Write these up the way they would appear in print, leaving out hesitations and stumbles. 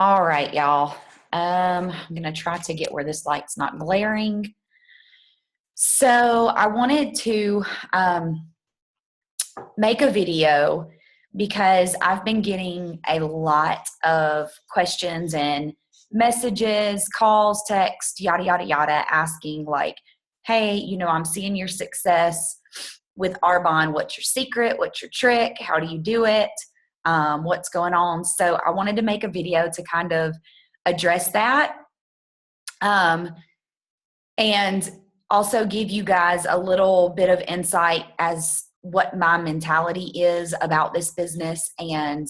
All right, y'all. I'm going to try to get where this light's not glaring. So I wanted to make a video because I've been getting a lot of questions and messages, calls, text, yada, yada, yada, asking like, hey, I'm seeing your success with Arbonne. What's your secret? What's your trick? How do you do it? What's going on? So I wanted to make a video to kind of address that. And also give you guys a little bit of insight as what my mentality is about this business and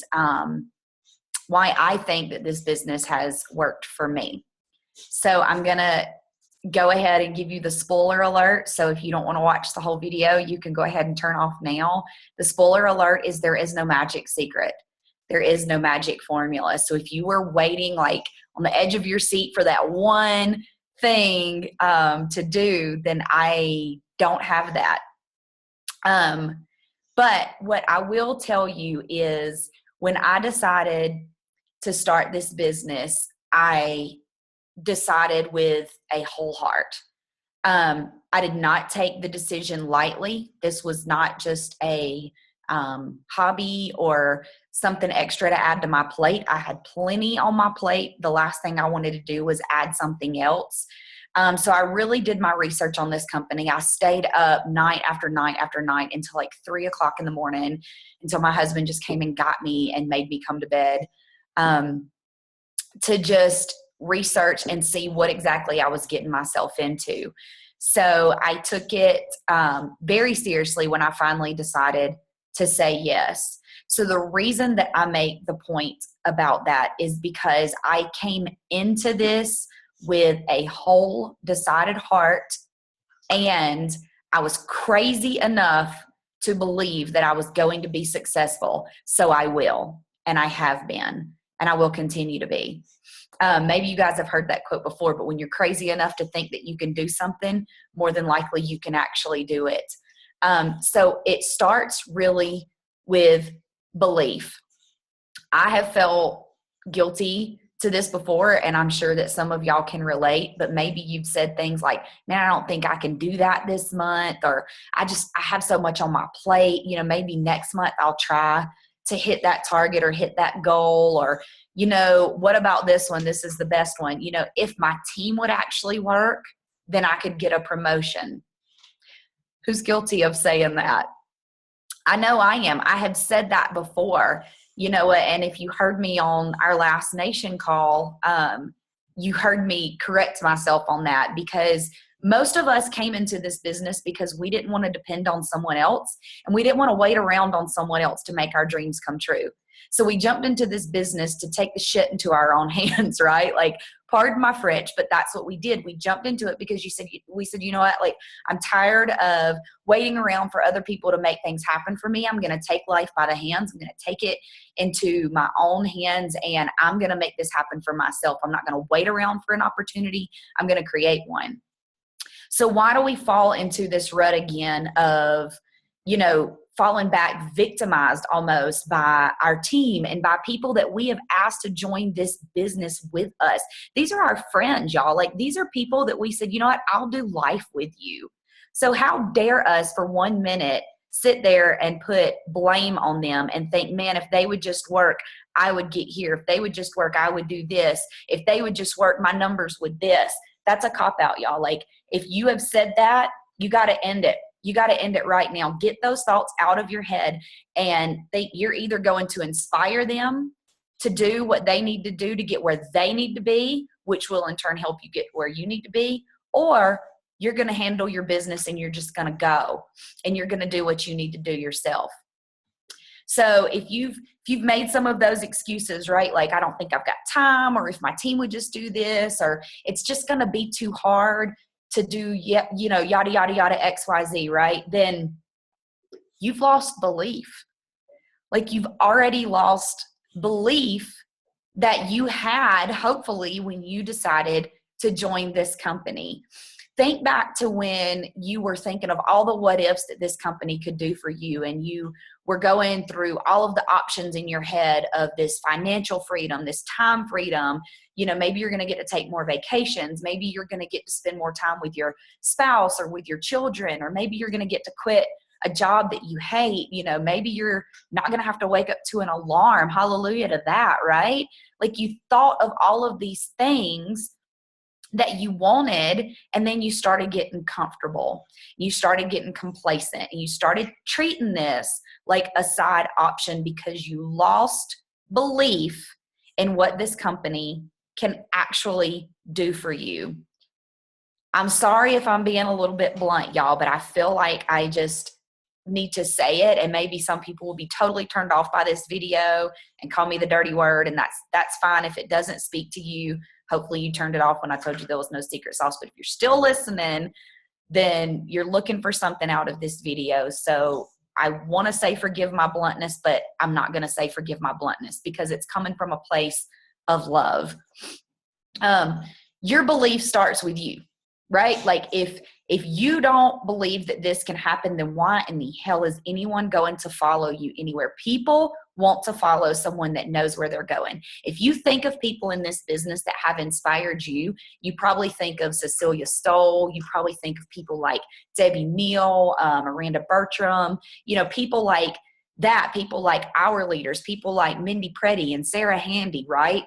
why I think that this business has worked for me. So I'm going to go ahead and give you the spoiler alert. So if you don't want to watch the whole video, you can go ahead and turn off now. The spoiler alert is there is no magic secret. There is no magic formula. So if you were waiting like on the edge of your seat for that one thing to do, then I don't have that. But what I will tell you is when I decided to start this business, I decided with a whole heart. I did not take the decision lightly. This was not just a hobby or something extra to add to my plate. I had plenty on my plate. The last thing I wanted to do was add something else. So I really did my research on this company. I stayed up night after night after night until like 3 o'clock in the morning until my husband just came and got me and made me come to bed to just research and see what exactly I was getting myself into. So I took it very seriously when I finally decided to say yes. So the reason that I make the point about that is because I came into this with a whole decided heart, and I was crazy enough to believe that I was going to be successful. So I will, and I have been, and I will continue to be. Maybe you guys have heard that quote before, but when you're crazy enough to think that you can do something, more than likely you can actually do it. So it starts really with belief. I have felt guilty to this before, and I'm sure that some of y'all can relate, but maybe you've said things like, man, I don't think I can do that this month, or I have so much on my plate, maybe next month I'll try to hit that target or hit that goal, or, what about this one? This is the best one. If my team would actually work, then I could get a promotion. Who's guilty of saying that? I know I am. I have said that before, and if you heard me on our last nation call, you heard me correct myself on that, because most of us came into this business because we didn't want to depend on someone else, and we didn't want to wait around on someone else to make our dreams come true. So we jumped into this business to take the shit into our own hands, right? Like, pardon my French, but that's what we did. We jumped into it because we said, you know what? Like, I'm tired of waiting around for other people to make things happen for me. I'm going to take life by the hands. I'm going to take it into my own hands, and I'm going to make this happen for myself. I'm not going to wait around for an opportunity. I'm going to create one. So why do we fall into this rut again of, falling back, victimized almost by our team and by people that we have asked to join this business with us? These are our friends, y'all. Like, these are people that we said, you know what, I'll do life with you. So how dare us for 1 minute sit there and put blame on them and think, man, if they would just work, I would get here. If they would just work, I would do this. If they would just work, my numbers would this. That's a cop-out, y'all. Like, if you have said that, you got to end it. You got to end it right now. Get those thoughts out of your head and think you're either going to inspire them to do what they need to do to get where they need to be, which will in turn help you get where you need to be, or you're going to handle your business and you're just going to go and you're going to do what you need to do yourself. So if you've made some of those excuses, right? Like, I don't think I've got time, or if my team would just do this, or it's just going to be too hard to do, yada, yada, yada, XYZ, right? Then you've lost belief. Like, you've already lost belief that you had, hopefully, when you decided to join this company. Think back to when you were thinking of all the what ifs that this company could do for you, and you were going through all of the options in your head of this financial freedom, this time freedom. You know, maybe you're going to get to take more vacations. Maybe you're going to get to spend more time with your spouse or with your children, or maybe you're going to get to quit a job that you hate. You know, maybe you're not going to have to wake up to an alarm. Hallelujah to that, right? Like, you thought of all of these things that you wanted, and then you started getting comfortable. You started getting complacent, and you started treating this like a side option because you lost belief in what this company can actually do for you. I'm sorry if I'm being a little bit blunt, y'all, but I feel like I just need to say it, and maybe some people will be totally turned off by this video and call me the dirty word, and that's fine. If it doesn't speak to you, hopefully you turned it off when I told you there was no secret sauce. But if you're still listening, then you're looking for something out of this video. So I want to say forgive my bluntness, but I'm not going to say forgive my bluntness, because it's coming from a place of love. Your belief starts with you, right? Like, if you don't believe that this can happen, then why in the hell is anyone going to follow you anywhere? People want to follow someone that knows where they're going. If you think of people in this business that have inspired you, you probably think of Cecilia Stoll. You probably think of people like Debbie Neal, Miranda Bertram, you know, people like that, people like our leaders, people like Mindy Preddy and Sarah Handy, right?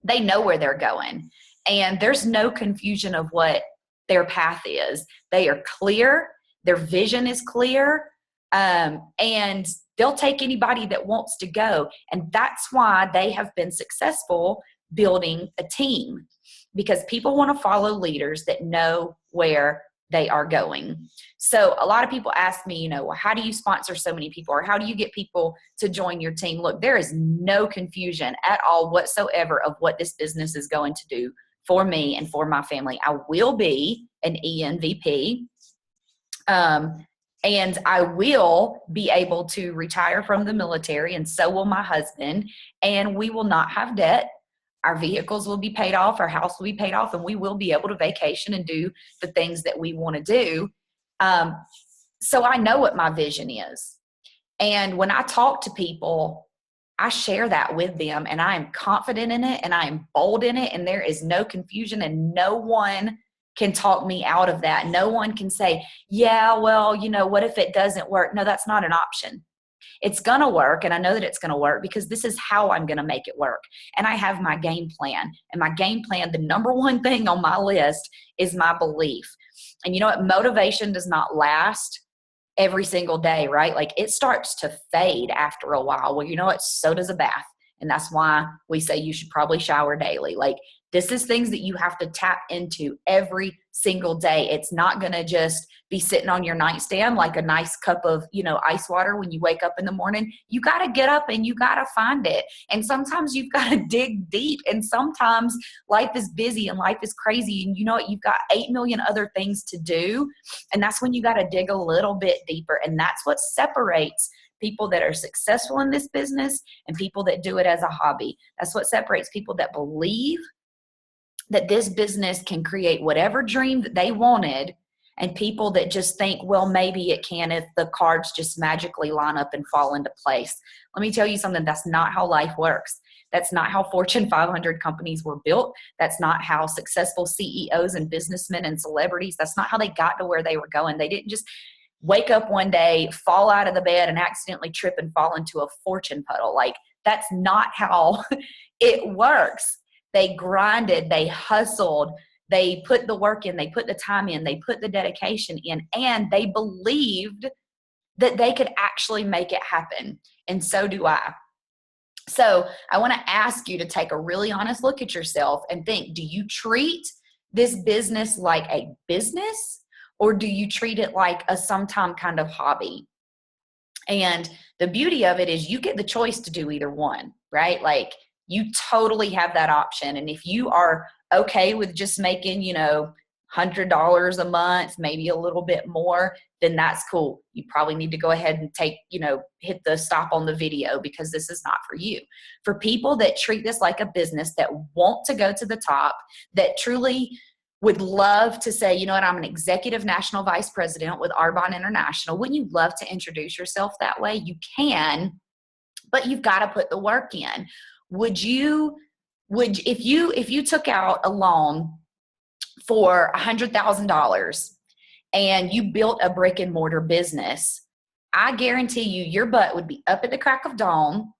They know where they're going, and there's no confusion of what their path is. They are clear. Their vision is clear. And they'll take anybody that wants to go. And that's why they have been successful building a team, because people want to follow leaders that know where they are going. So a lot of people ask me, you know, well, how do you sponsor so many people, or how do you get people to join your team? Look, there is no confusion at all whatsoever of what this business is going to do for me and for my family. I will be an ENVP. And I will be able to retire from the military, and so will my husband, and we will not have debt. Our vehicles will be paid off, our house will be paid off, and we will be able to vacation and do the things that we want to do. So I know what my vision is. And when I talk to people, I share that with them, and I am confident in it, and I am bold in it, and there is no confusion, and no one can talk me out of that. No one can say, yeah, well, you know, what if it doesn't work? No, that's not an option. It's going to work, and I know that it's going to work because this is how I'm going to make it work. And I have my game plan. And my game plan, the number one thing on my list, is my belief. And you know what? Motivation does not last every single day, right? Like, it starts to fade after a while. Well, you know what? So does a bath. And that's why we say you should probably shower daily. Like, this is things that you have to tap into every single day. It's not going to just be sitting on your nightstand like a nice cup of, you know, ice water when you wake up in the morning. You got to get up and you got to find it. And sometimes you've got to dig deep. And sometimes life is busy and life is crazy. And you know what? You've got 8 million other things to do. And that's when you got to dig a little bit deeper. And that's what separates people that are successful in this business and people that do it as a hobby. That's what separates people that believe that this business can create whatever dream that they wanted, and people that just think, well, maybe it can if the cards just magically line up and fall into place. Let me tell you something. That's not how life works. That's not how Fortune 500 companies were built. That's not how successful CEOs and businessmen and celebrities, that's not how they got to where they were going. They didn't just wake up one day, fall out of the bed, and accidentally trip and fall into a fortune puddle. Like, that's not how it works. They grinded, they hustled, they put the work in, they put the time in, they put the dedication in, and they believed that they could actually make it happen. And so do I. So I want to ask you to take a really honest look at yourself and think, do you treat this business like a business, or do you treat it like a sometime kind of hobby? And the beauty of it is you get the choice to do either one, right? Like, you totally have that option. And if you are okay with just making, you know, $100 a month, maybe a little bit more, then that's cool. You probably need to go ahead and hit the stop on the video, because this is not for you. For people that treat this like a business, that want to go to the top, that truly would love to say, you know what, I'm an executive national vice president with Arbonne International. Wouldn't you love to introduce yourself that way? You can, but you've got to put the work in. If you took out a loan for $100,000 and you built a brick and mortar business, I guarantee you your butt would be up at the crack of dawn.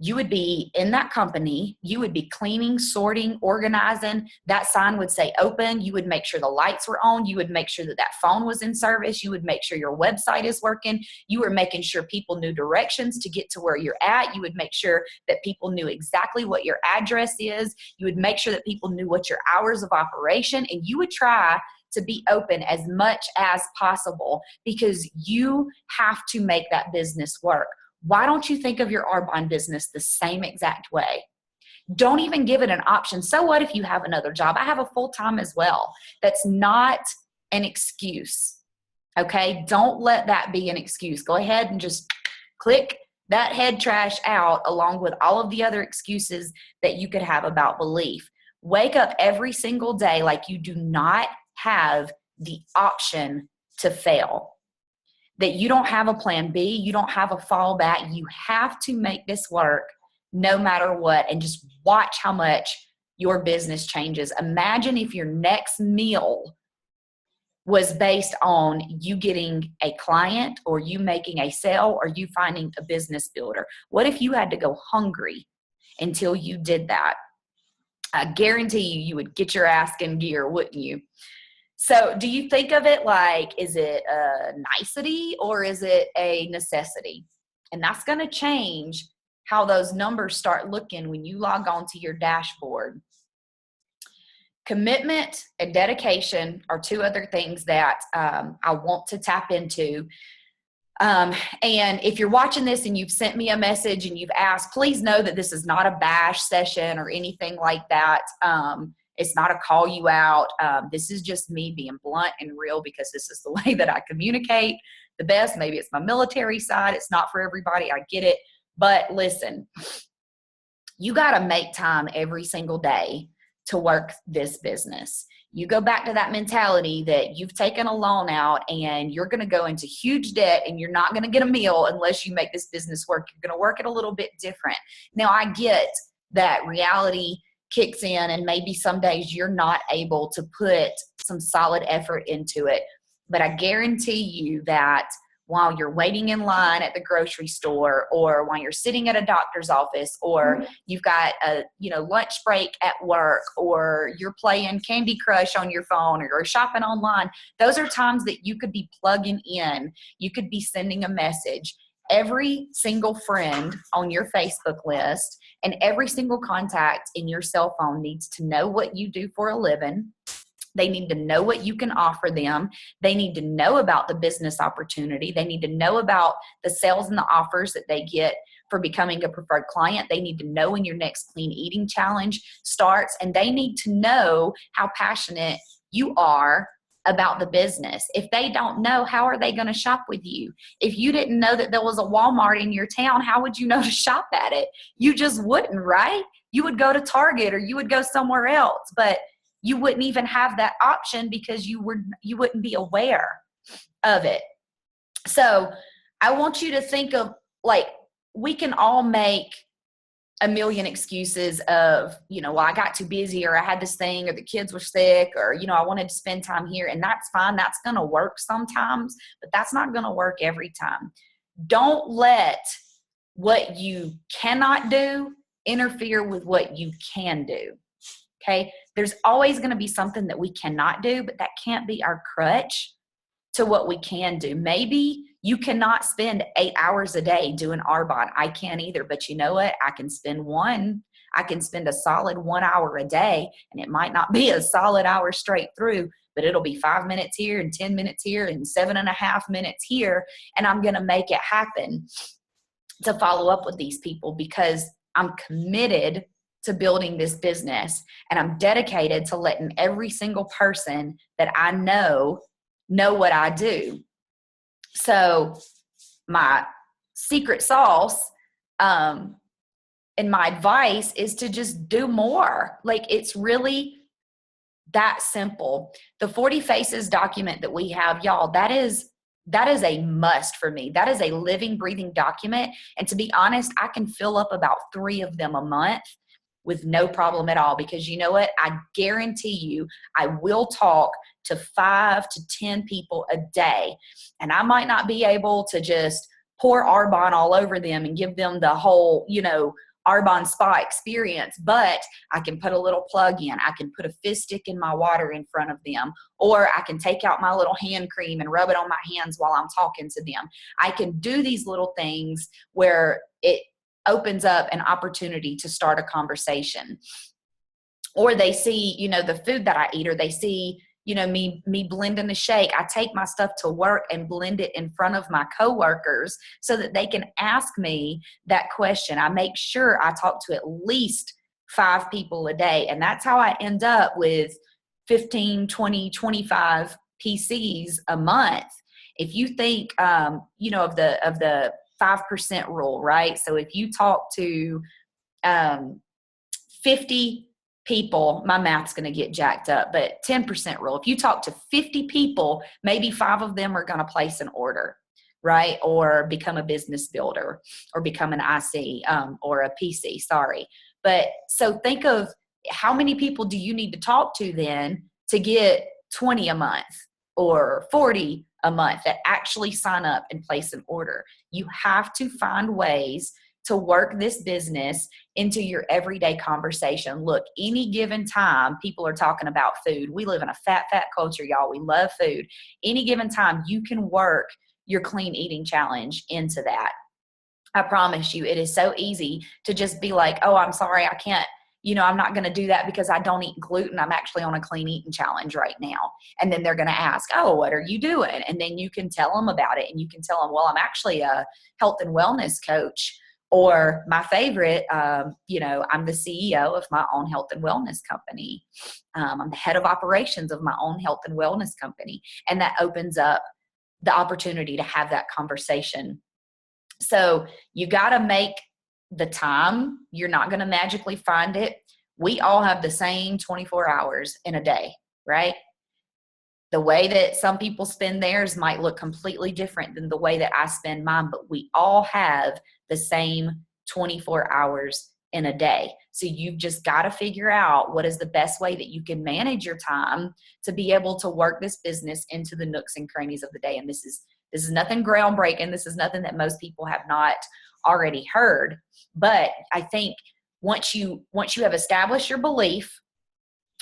You would be in that company. You would be cleaning, sorting, organizing. That sign would say open. You would make sure the lights were on. You would make sure that that phone was in service. You would make sure your website is working. You were making sure people knew directions to get to where you're at. You would make sure that people knew exactly what your address is. You would make sure that people knew what your hours of operation, and you would try to be open as much as possible because you have to make that business work. Why don't you think of your Arbonne business the same exact way? Don't even give it an option. So what if you have another job? I have a full-time as well. That's not an excuse. Okay? Don't let that be an excuse. Go ahead and just click that head trash out along with all of the other excuses that you could have about belief. Wake up every single day like you do not have the option to fail. That you don't have a plan B, you don't have a fallback. You have to make this work no matter what, and just watch how much your business changes. Imagine if your next meal was based on you getting a client or you making a sale or you finding a business builder. What if you had to go hungry until you did that? I guarantee you would get your ass in gear, wouldn't you? So do you think of it like, is it a nicety or is it a necessity? And that's going to change how those numbers start looking when you log on to your dashboard. Commitment and dedication are two other things that I want to tap into. And if you're watching this and you've sent me a message and you've asked, please know that this is not a bash session or anything like that. It's not a call you out. This is just me being blunt and real because this is the way that I communicate the best. Maybe it's my military side. It's not for everybody. I get it. But listen, you got to make time every single day to work this business. You go back to that mentality that you've taken a loan out and you're going to go into huge debt and you're not going to get a meal unless you make this business work. You're going to work it a little bit different. Now, I get that reality kicks in and maybe some days you're not able to put some solid effort into it. But I guarantee you that while you're waiting in line at the grocery store or while you're sitting at a doctor's office or you've got a lunch break at work or you're playing Candy Crush on your phone or you're shopping online, those are times that you could be plugging in. You could be sending a message. Every single friend on your Facebook list and every single contact in your cell phone needs to know what you do for a living. They need to know what you can offer them. They need to know about the business opportunity. They need to know about the sales and the offers that they get for becoming a preferred client. They need to know when your next clean eating challenge starts, and they need to know how passionate you are about the business. If they don't know, how are they going to shop with you? If you didn't know that there was a Walmart in your town, how would you know to shop at it? You just wouldn't, right? You would go to Target or you would go somewhere else, but you wouldn't even have that option because you wouldn't be aware of it. So I want you to think of, like, we can all make a million excuses of, well, I got too busy or I had this thing or the kids were sick or, I wanted to spend time here, and that's fine. That's going to work sometimes, but that's not going to work every time. Don't let what you cannot do interfere with what you can do. Okay. There's always going to be something that we cannot do, but that can't be our crutch to what we can do. Maybe you cannot spend 8 hours a day doing Arbonne. I can't either, but you know what? I can spend a solid 1 hour a day, and it might not be a solid hour straight through, but it'll be 5 minutes here and 10 minutes here and 7.5 minutes here. And I'm going to make it happen to follow up with these people because I'm committed to building this business, and I'm dedicated to letting every single person that I know what I do. So my secret sauce and my advice is to just do more. Like, it's really that simple. The 40 Faces document that we have, y'all, that is a must for me. That is a living, breathing document. And to be honest, I can fill up about 3 of them a month with no problem at all, because you know what? I guarantee you, I will talk to 5 to 10 people a day. And I might not be able to just pour Arbonne all over them and give them the whole, Arbonne spa experience, but I can put a little plug in. I can put a fizz stick in my water in front of them, or I can take out my little hand cream and rub it on my hands while I'm talking to them. I can do these little things where it opens up an opportunity to start a conversation. Or they see, the food that I eat, or they see, me blending a shake. I take my stuff to work and blend it in front of my coworkers so that they can ask me that question. I make sure I talk to at least 5 people a day. And that's how I end up with 15, 20, 25 PCs a month. If you think, of the 5% rule, right? So if you talk to 50 people, my math's going to get jacked up, but 10% rule. If you talk to 50 people, maybe 5 of them are going to place an order, right? Or become a business builder, or become an IC, or a PC, sorry. But so think of how many people do you need to talk to then to get 20 a month or 40 a month that actually sign up and place an order. You have to find ways to work this business into your everyday conversation. Look, any given time, people are talking about food. We live in a fat culture, y'all. We love food. Any given time, you can work your clean eating challenge into that. I promise you, it is so easy to just be like, oh, I'm sorry, I can't, I'm not going to do that because I don't eat gluten. I'm actually on a clean eating challenge right now. And then they're going to ask, oh, what are you doing? And then you can tell them about it. And you can tell them, well, I'm actually a health and wellness coach. Or my favorite, I'm the CEO of my own health and wellness company. I'm the head of operations of my own health and wellness company. And that opens up the opportunity to have that conversation. So you got to make the time. You're not going to magically find it. We all have the same 24 hours in a day, right? The way that some people spend theirs might look completely different than the way that I spend mine, but we all have the same 24 hours in a day. So you've just got to figure out what is the best way that you can manage your time to be able to work this business into the nooks and crannies of the day. And this is nothing groundbreaking. This is nothing that most people have not already heard. But I think once you have established your belief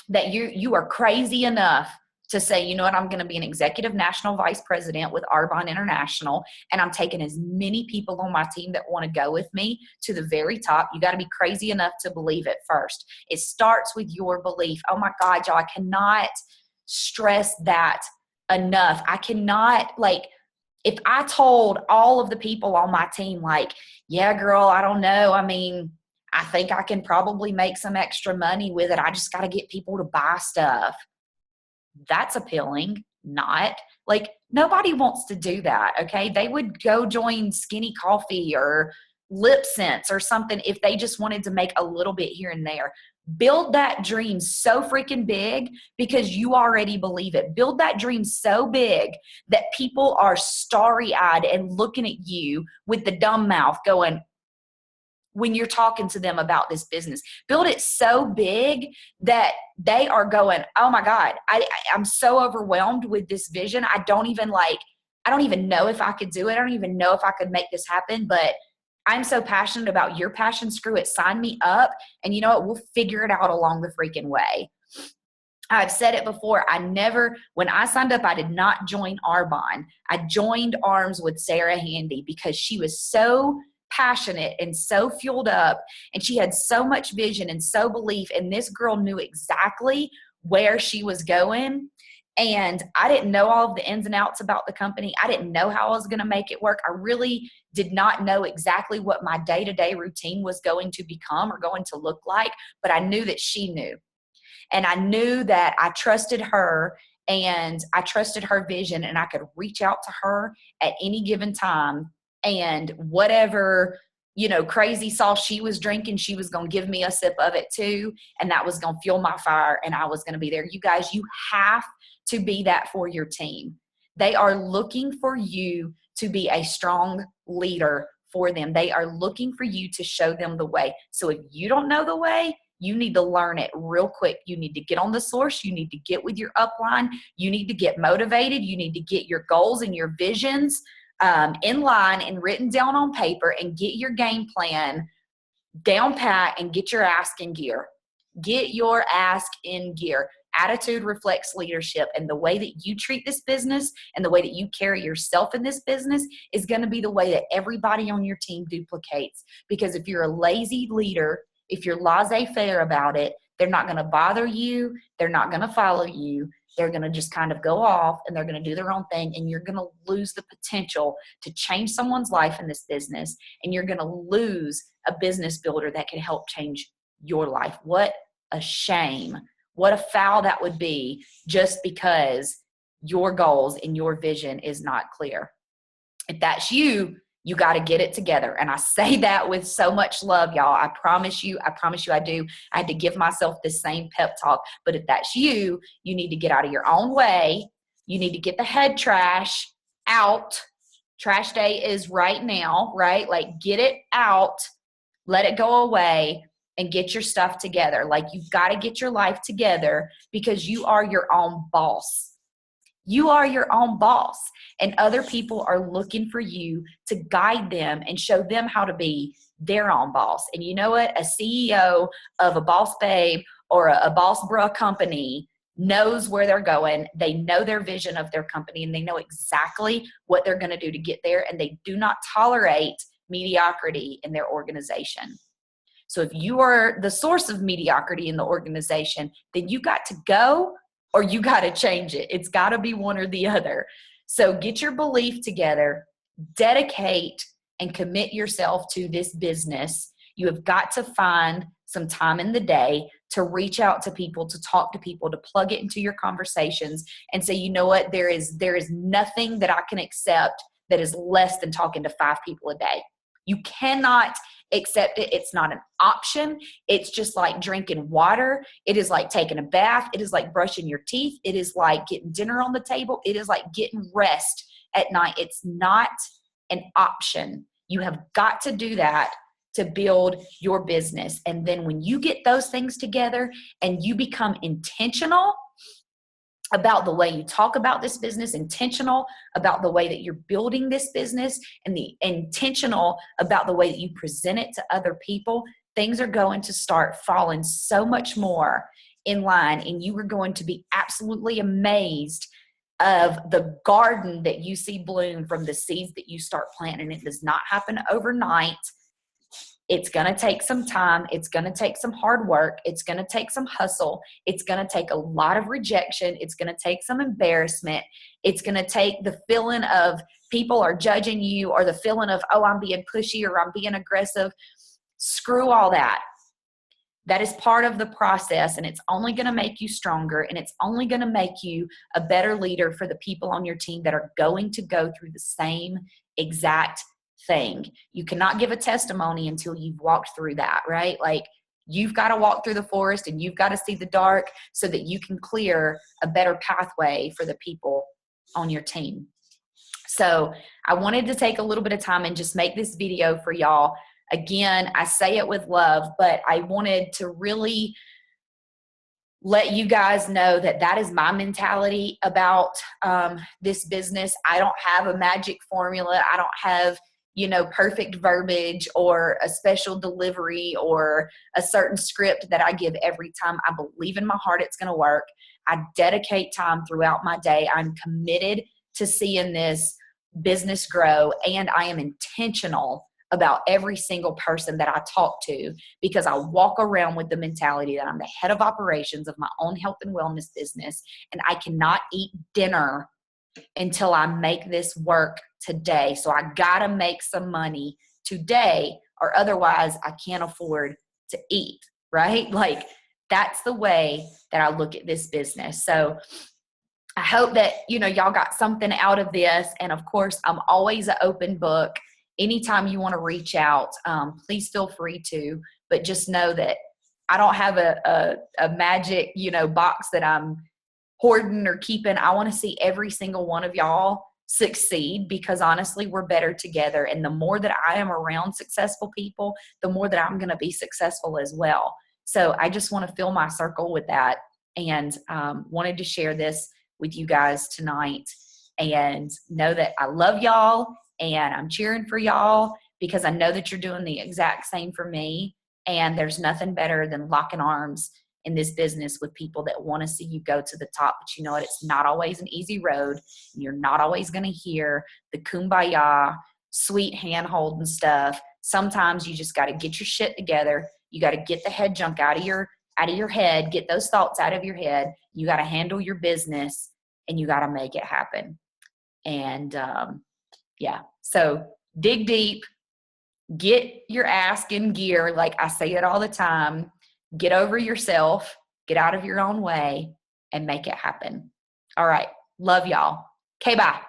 that you are crazy enough to say, you know what, I'm going to be an executive national vice president with Arbonne International, and I'm taking as many people on my team that want to go with me to the very top. You got to be crazy enough to believe it first. It starts with your belief. Oh my God, y'all, I cannot stress that enough. I cannot, if I told all of the people on my team, yeah, girl, I don't know. I mean, I think I can probably make some extra money with it. I just got to get people to buy stuff. That's appealing. Not nobody wants to do that. Okay. They would go join Skinny Coffee or Lip Sense or something if they just wanted to make a little bit here and there. Build that dream so freaking big because you already believe it. Build that dream so big that people are starry-eyed and looking at you with the dumb mouth going, when you're talking to them about this business. Build it so big that they are going, oh my God, I'm so overwhelmed with this vision. I don't even know if I could do it. I don't even know if I could make this happen, but I'm so passionate about your passion. Screw it. Sign me up. And you know what? We'll figure it out along the freaking way. I've said it before. When I signed up, I did not join Arbonne. I joined Arms with Sarah Handy because she was so passionate and so fueled up, and she had so much vision and so belief, and this girl knew exactly where she was going. And I didn't know all of the ins and outs about the company. I didn't know how I was going to make it work. I really did not know exactly what my day-to-day routine was going to become or going to look like, but I knew that she knew. And I knew that I trusted her and I trusted her vision, and I could reach out to her at any given time. And whatever, crazy sauce she was drinking, she was going to give me a sip of it too. And that was going to fuel my fire, and I was going to be there. You guys, you have to be that for your team. They are looking for you to be a strong leader for them. They are looking for you to show them the way. So if you don't know the way, you need to learn it real quick. You need to get on the source. You need to get with your upline. You need to get motivated. You need to get your goals and your visions in line and written down on paper, and get your game plan down pat, and get your ass in gear. Get your ass in gear. Attitude reflects leadership, and the way that you treat this business and the way that you carry yourself in this business is going to be the way that everybody on your team duplicates. Because if you're a lazy leader, if you're laissez-faire about it, they're not going to bother you. They're not going to follow you. They're going to just kind of go off, and they're going to do their own thing, and you're going to lose the potential to change someone's life in this business, and you're going to lose a business builder that can help change your life. What a shame. What a foul that would be, just because your goals and your vision is not clear. If that's you, you got to get it together. And I say that with so much love, y'all. I promise you I do. I had to give myself this same pep talk. But if that's you, you need to get out of your own way. You need to get the head trash out. Trash day is right now, right? Like, get it out, let it go away, and get your stuff together. Like, you've got to get your life together, because you are your own boss. You are your own boss, and other people are looking for you to guide them and show them how to be their own boss. And you know what? A CEO of a Boss Babe or a Boss Bruh company knows where they're going. They know their vision of their company, and they know exactly what they're going to do to get there. And they do not tolerate mediocrity in their organization. So if you are the source of mediocrity in the organization, then you got to go, or you got to change it. It's got to be one or the other. So get your belief together, dedicate and commit yourself to this business. You have got to find some time in the day to reach out to people, to talk to people, to plug it into your conversations and say, you know what, there is nothing that I can accept that is less than talking to 5 people a day. You cannot accept it. It's not an option. It's just like drinking water. It is like taking a bath. It is like brushing your teeth. It is like getting dinner on the table. It is like getting rest at night. It's not an option. You have got to do that to build your business. And then when you get those things together and you become intentional about the way you talk about this business, intentional about the way that you're building this business, and the intentional about the way that you present it to other people, things are going to start falling so much more in line, and you are going to be absolutely amazed of the garden that you see bloom from the seeds that you start planting. It does not happen overnight. It's going to take some time. It's going to take some hard work. It's going to take some hustle. It's going to take a lot of rejection. It's going to take some embarrassment. It's going to take the feeling of people are judging you, or the feeling of, oh, I'm being pushy or I'm being aggressive. Screw all that. That is part of the process, and it's only going to make you stronger, and it's only going to make you a better leader for the people on your team that are going to go through the same exact thing. You cannot give a testimony until you've walked through that, right? Like, you've got to walk through the forest, and you've got to see the dark so that you can clear a better pathway for the people on your team. So I wanted to take a little bit of time and just make this video for y'all. Again, I say it with love, but I wanted to really let you guys know that that is my mentality about this business. I don't have a magic formula. I don't have, perfect verbiage or a special delivery or a certain script that I give every time. I believe in my heart it's going to work. I dedicate time throughout my day. I'm committed to seeing this business grow, and I am intentional about every single person that I talk to, because I walk around with the mentality that I'm the head of operations of my own health and wellness business, and I cannot eat dinner until I make this work today. So I gotta make some money today, or otherwise I can't afford to eat, right? Like, that's the way that I look at this business. So I hope that, y'all got something out of this. And of course, I'm always an open book. anytime you want to reach out, please feel free to, but just know that I don't have a magic, box that I'm hoarding or keeping. I want to see every single one of y'all succeed, because honestly, we're better together. And the more that I am around successful people, the more that I'm going to be successful as well. So I just want to fill my circle with that, and wanted to share this with you guys tonight, and know that I love y'all and I'm cheering for y'all, because I know that you're doing the exact same for me. And there's nothing better than locking arms in this business with people that want to see you go to the top. But you know what? It's not always an easy road. You're not always going to hear the kumbaya, sweet hand-holding stuff. Sometimes you just got to get your shit together. You got to get the head junk out of your head, get those thoughts out of your head. You got to handle your business, and you got to make it happen. And so dig deep, get your ass in gear. Like I say it all the time, get over yourself, get out of your own way, and make it happen. All right. Love y'all. Okay, bye.